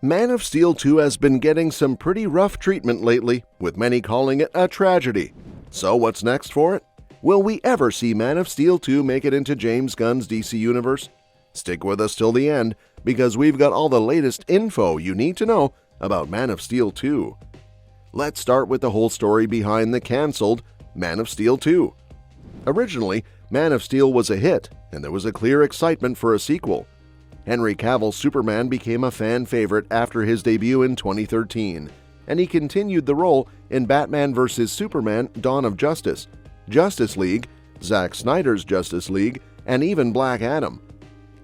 Man of Steel 2 has been getting some pretty rough treatment lately, with many calling it a tragedy. So what's next for it? Will we ever see Man of Steel 2 make it into James Gunn's DC Universe? Stick with us till the end, because we've got all the latest info you need to know about Man of Steel 2. Let's start with the whole story behind the cancelled Man of Steel 2. Originally, Man of Steel was a hit, and there was a clear excitement for a sequel. Henry Cavill's Superman became a fan favorite after his debut in 2013, and he continued the role in Batman vs. Superman: Dawn of Justice, Justice League, Zack Snyder's Justice League, and even Black Adam.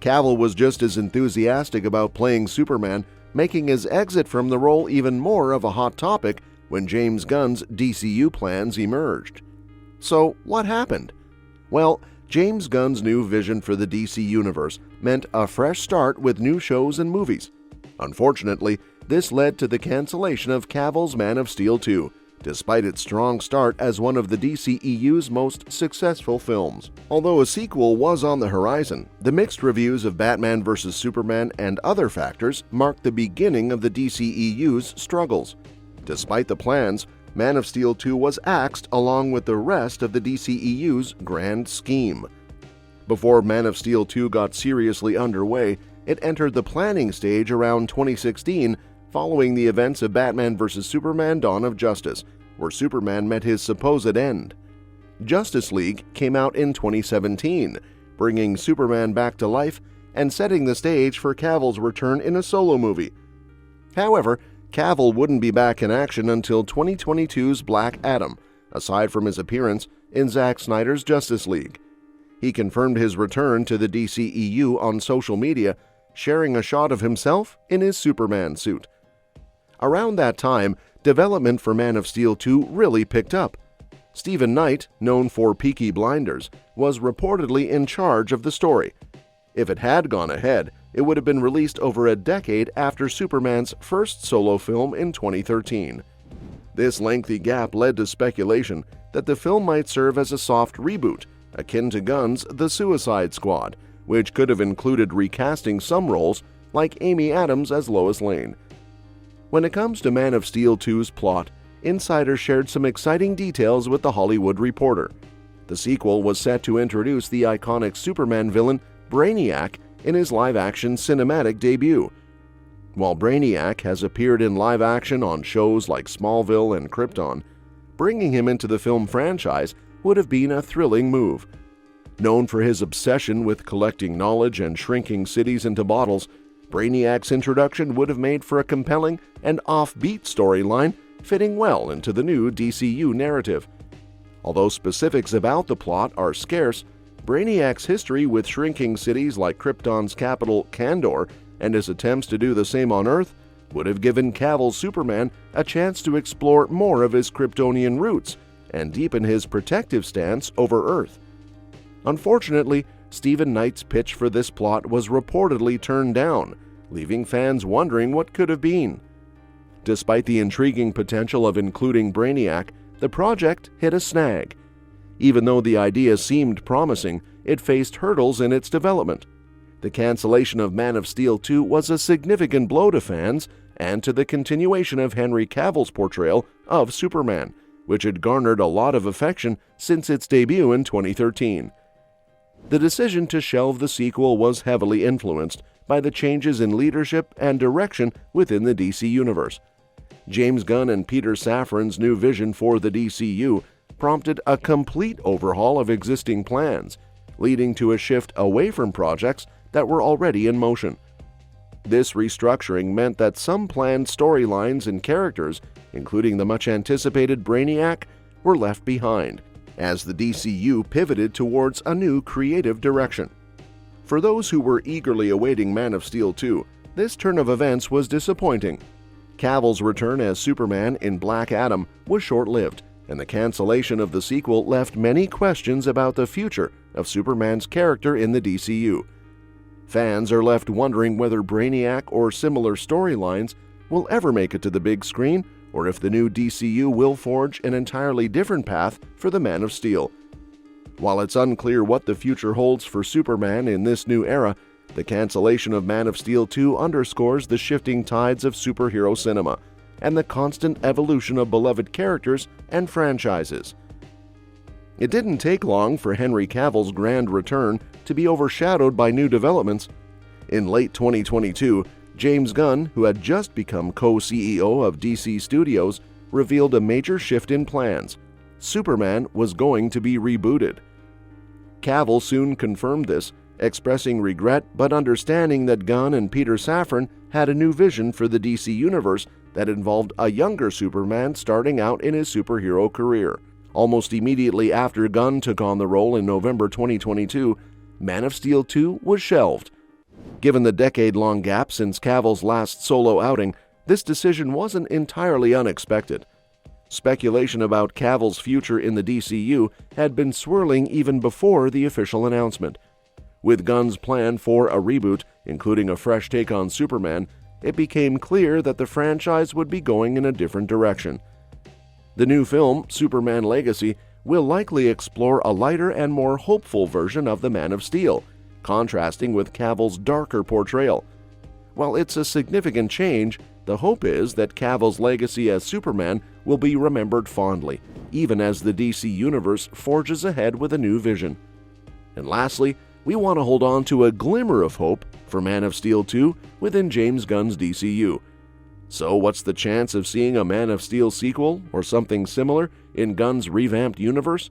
Cavill was just as enthusiastic about playing Superman, making his exit from the role even more of a hot topic when James Gunn's DCU plans emerged. So what happened? Well, James Gunn's new vision for the DC Universe meant a fresh start with new shows and movies. Unfortunately, this led to the cancellation of Cavill's Man of Steel 2, despite its strong start as one of the DCEU's most successful films. Although a sequel was on the horizon, the mixed reviews of Batman vs. Superman and other factors marked the beginning of the DCEU's struggles. Despite the plans, Man of Steel 2 was axed along with the rest of the DCEU's grand scheme. Before Man of Steel 2 got seriously underway, it entered the planning stage around 2016 following the events of Batman vs. Superman: Dawn of Justice, where Superman met his supposed end. Justice League came out in 2017, bringing Superman back to life and setting the stage for Cavill's return in a solo movie. However, Cavill wouldn't be back in action until 2022's Black Adam, aside from his appearance in Zack Snyder's Justice League. He confirmed his return to the DCEU on social media, sharing a shot of himself in his Superman suit. Around that time, development for Man of Steel 2 really picked up. Stephen Knight, known for Peaky Blinders, was reportedly in charge of the story. If it had gone ahead, it would have been released over a decade after Superman's first solo film in 2013. This lengthy gap led to speculation that the film might serve as a soft reboot, akin to Gunn's The Suicide Squad, which could have included recasting some roles like Amy Adams as Lois Lane. When it comes to Man of Steel 2's plot, insiders shared some exciting details with The Hollywood Reporter. The sequel was set to introduce the iconic Superman villain Brainiac in his live-action cinematic debut. While Brainiac has appeared in live-action on shows like Smallville and Krypton, bringing him into the film franchise would have been a thrilling move. Known for his obsession with collecting knowledge and shrinking cities into bottles, Brainiac's introduction would have made for a compelling and offbeat storyline fitting well into the new DCU narrative. Although specifics about the plot are scarce, Brainiac's history with shrinking cities like Krypton's capital, Kandor, and his attempts to do the same on Earth would have given Cavill's Superman a chance to explore more of his Kryptonian roots and deepen his protective stance over Earth. Unfortunately, Stephen Knight's pitch for this plot was reportedly turned down, leaving fans wondering what could have been. Despite the intriguing potential of including Brainiac, the project hit a snag. Even though the idea seemed promising, it faced hurdles in its development. The cancellation of Man of Steel 2 was a significant blow to fans and to the continuation of Henry Cavill's portrayal of Superman, which had garnered a lot of affection since its debut in 2013. The decision to shelve the sequel was heavily influenced by the changes in leadership and direction within the DC Universe. James Gunn and Peter Safran's new vision for the DCU prompted a complete overhaul of existing plans, leading to a shift away from projects that were already in motion. This restructuring meant that some planned storylines and characters, including the much-anticipated Brainiac, were left behind, as the DCU pivoted towards a new creative direction. For those who were eagerly awaiting Man of Steel 2, this turn of events was disappointing. Cavill's return as Superman in Black Adam was short-lived, and the cancellation of the sequel left many questions about the future of Superman's character in the DCU. Fans are left wondering whether Brainiac or similar storylines will ever make it to the big screen, or if the new DCU will forge an entirely different path for the Man of Steel. While it's unclear what the future holds for Superman in this new era, The cancellation of Man of Steel 2 underscores the shifting tides of superhero cinema and the constant evolution of beloved characters and franchises. It didn't take long for Henry Cavill's grand return to be overshadowed by new developments. In late 2022, James Gunn, who had just become co-CEO of DC Studios, revealed a major shift in plans. Superman was going to be rebooted. Cavill soon confirmed this, expressing regret but understanding that Gunn and Peter Safran had a new vision for the DC Universe that involved a younger Superman starting out in his superhero career. Almost immediately after Gunn took on the role in November 2022, Man of Steel 2 was shelved. Given the decade-long gap since Cavill's last solo outing, this decision wasn't entirely unexpected. Speculation about Cavill's future in the DCU had been swirling even before the official announcement. With Gunn's plan for a reboot, including a fresh take on Superman, it became clear that the franchise would be going in a different direction. The new film, Superman Legacy, will likely explore a lighter and more hopeful version of the Man of Steel, contrasting with Cavill's darker portrayal. While it's a significant change, the hope is that Cavill's legacy as Superman will be remembered fondly, even as the DC Universe forges ahead with a new vision. And lastly, we want to hold on to a glimmer of hope for Man of Steel 2 within James Gunn's DCU. So what's the chance of seeing a Man of Steel sequel or something similar in Gunn's revamped universe?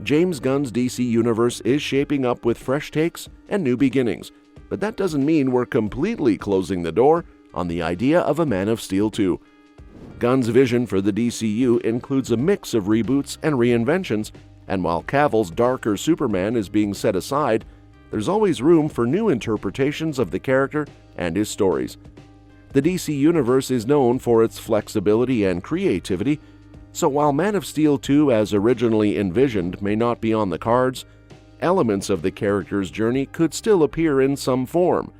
James Gunn's DC Universe is shaping up with fresh takes and new beginnings, but that doesn't mean we're completely closing the door on the idea of a Man of Steel 2. Gunn's vision for the DCU includes a mix of reboots and reinventions, and while Cavill's darker Superman is being set aside, there's always room for new interpretations of the character and his stories. The DC Universe is known for its flexibility and creativity, so while Man of Steel 2 as originally envisioned may not be on the cards, elements of the character's journey could still appear in some form.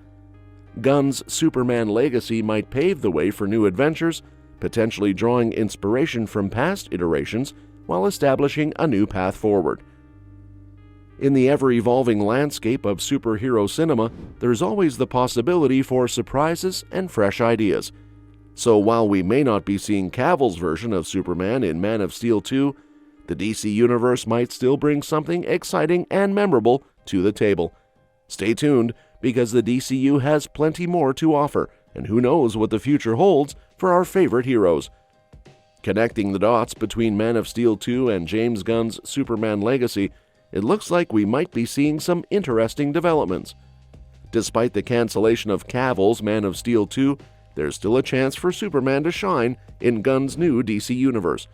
Gunn's Superman Legacy might pave the way for new adventures, potentially drawing inspiration from past iterations while establishing a new path forward. In the ever-evolving landscape of superhero cinema, there's always the possibility for surprises and fresh ideas. So while we may not be seeing Cavill's version of Superman in Man of Steel 2, the DC Universe might still bring something exciting and memorable to the table. Stay tuned, because the DCU has plenty more to offer, and who knows what the future holds for our favorite heroes. Connecting the dots between Man of Steel 2 and James Gunn's Superman Legacy, it looks like we might be seeing some interesting developments. Despite the cancellation of Cavill's Man of Steel 2, there's still a chance for Superman to shine in Gunn's new DC Universe.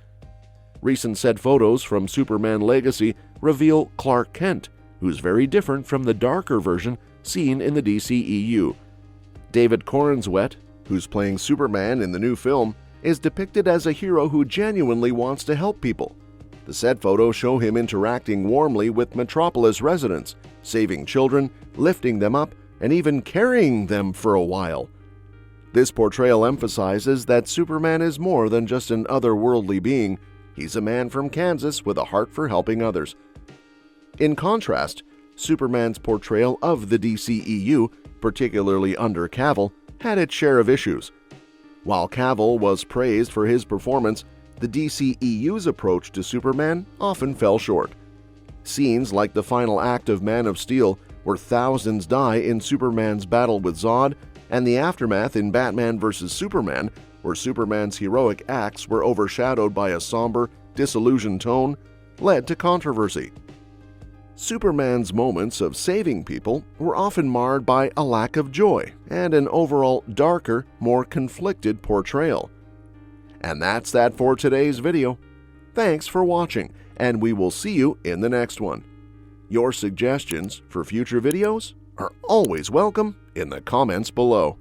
Recent set photos from Superman Legacy reveal Clark Kent, who's very different from the darker version seen in the DCEU. David Corenswet, who's playing Superman in the new film, is depicted as a hero who genuinely wants to help people. The set photos show him interacting warmly with Metropolis residents, saving children, lifting them up, and even carrying them for a while. This portrayal emphasizes that Superman is more than just an otherworldly being. He's a man from Kansas with a heart for helping others. In contrast, Superman's portrayal of the DCEU, particularly under Cavill, had its share of issues. While Cavill was praised for his performance, the DCEU's approach to Superman often fell short. Scenes like the final act of Man of Steel, where thousands die in Superman's battle with Zod, and the aftermath in Batman vs. Superman, where Superman's heroic acts were overshadowed by a somber, disillusioned tone, led to controversy. Superman's moments of saving people were often marred by a lack of joy and an overall darker, more conflicted portrayal. And that's that for today's video. Thanks for watching, and we will see you in the next one. Your suggestions for future videos are always welcome in the comments below.